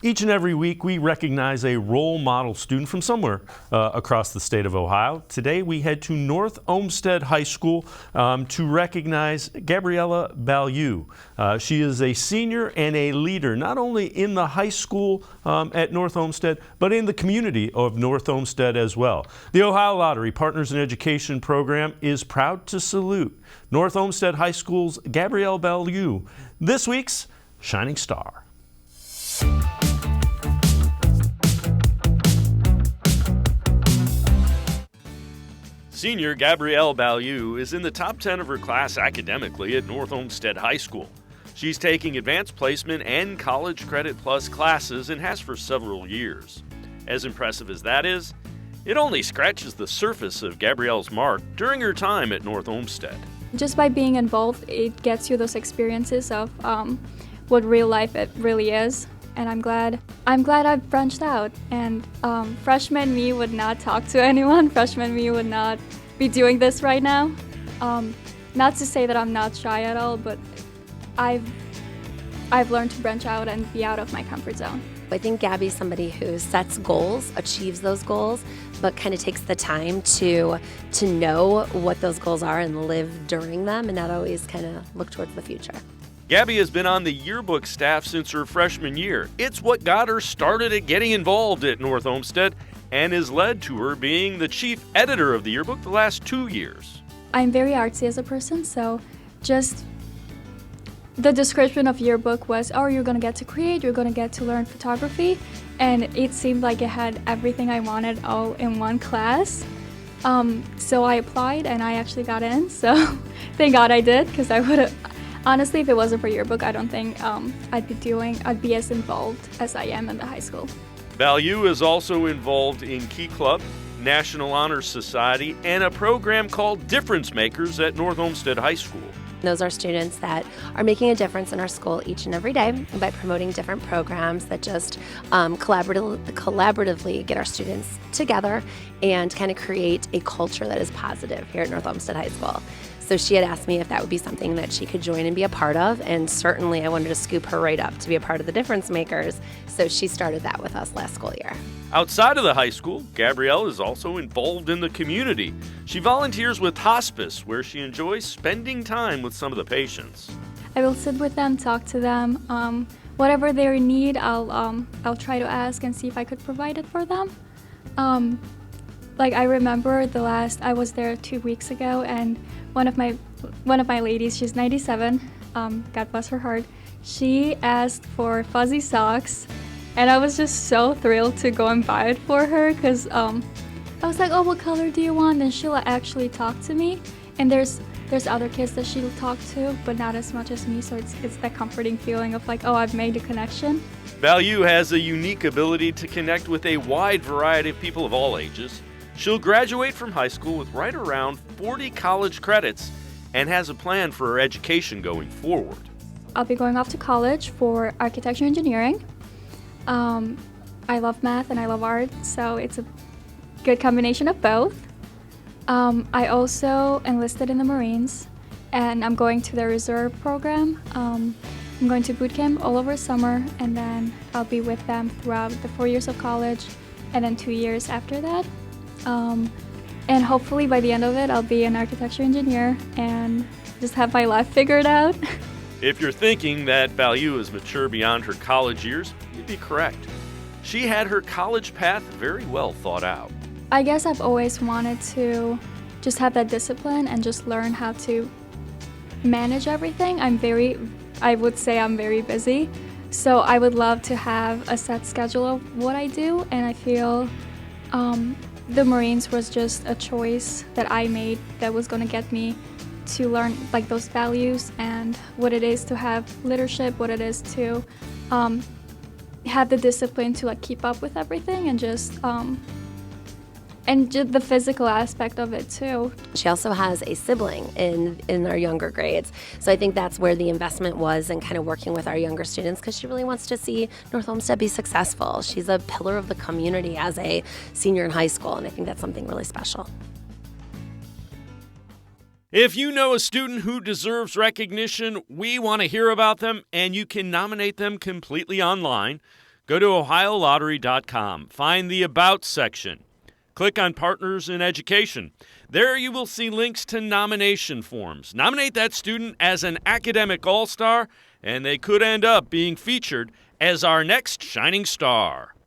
Each and every week, we recognize a role model student from somewhere across the state of Ohio. Today, we head to North Olmsted High School to recognize Gabriela Balliu. She is a senior and a leader, not only in the high school at North Olmsted, but in the community of North Olmsted as well. The Ohio Lottery Partners in Education program is proud to salute North Olmsted High School's Gabriela Balliu, this week's Shining Star. Senior Gabriela Balliu is in the top 10 of her class academically at North Olmsted High School. She's taking advanced placement and college credit plus classes and has for several years. As impressive as that is, it only scratches the surface of Gabriela's mark during her time at North Olmsted. Just by being involved, it gets you those experiences of what real life it really is. And I'm glad I've branched out. And freshman me would not talk to anyone. Freshman me would not be doing this right now. Not to say that I'm not shy at all, but I've learned to branch out and be out of my comfort zone. I think Gabby's somebody who sets goals, achieves those goals, but kind of takes the time to know what those goals are and live during them and not always kind of look towards the future. Gabby has been on the yearbook staff since her freshman year. It's what got her started at getting involved at North Olmsted and has led to her being the chief editor of the yearbook the last 2 years. I'm very artsy as a person, so just the description of yearbook was, oh, you're going to get to create, you're going to get to learn photography, and it seemed like it had everything I wanted all in one class. So I applied and I actually got in, so thank God I did, because I would have, honestly, if it wasn't for yearbook, I don't think I'd be as involved as I am in the high school. Balliu is also involved in Key Club, National Honor Society, and a program called Difference Makers at North Olmsted High School. Those are students that are making a difference in our school each and every day by promoting different programs that just collaboratively get our students together and kind of create a culture that is positive here at North Olmsted High School. So she had asked me if that would be something that she could join and be a part of, and certainly I wanted to scoop her right up to be a part of the Difference Makers, so she started that with us last school year. Outside of the high school, Gabrielle is also involved in the community. She volunteers with hospice, where she enjoys spending time with some of the patients. I will sit with them, talk to them. Whatever they need, I'll try to ask and see if I could provide it for them. I remember I was there 2 weeks ago, and one of my ladies, she's 97, God bless her heart, she asked for fuzzy socks, and I was just so thrilled to go and buy it for her, because I was like, oh, what color do you want? And she'll actually talk to me, and there's other kids that she'll talk to, but not as much as me, so it's that comforting feeling of like, oh, I've made a connection. Balliu has a unique ability to connect with a wide variety of people of all ages. She'll graduate from high school with right around 40 college credits and has a plan for her education going forward. I'll be going off to college for architecture engineering. I love math and I love art, so it's a good combination of both. I also enlisted in the Marines, and I'm going to the reserve program. I'm going to boot camp all over summer, and then I'll be with them throughout the 4 years of college and then 2 years after that. And hopefully by the end of it, I'll be an architecture engineer and just have my life figured out. If you're thinking that Balliu is mature beyond her college years, you'd be correct. She had her college path very well thought out. I guess I've always wanted to just have that discipline and just learn how to manage everything. I would say I'm very busy, so I would love to have a set schedule of what I do, and I feel the Marines was just a choice that I made that was going to get me to learn like those values and what it is to have leadership, what it is to have the discipline to like keep up with everything, and just the physical aspect of it too. She also has a sibling in our younger grades, so I think that's where the investment was in kind of working with our younger students, because she really wants to see North Olmsted be successful. She's a pillar of the community as a senior in high school, and I think that's something really special. If you know a student who deserves recognition, we want to hear about them, and you can nominate them completely online. Go to OhioLottery.com. Find the About section. Click on Partners in Education. There you will see links to nomination forms. Nominate that student as an academic all-star, and they could end up being featured as our next shining star.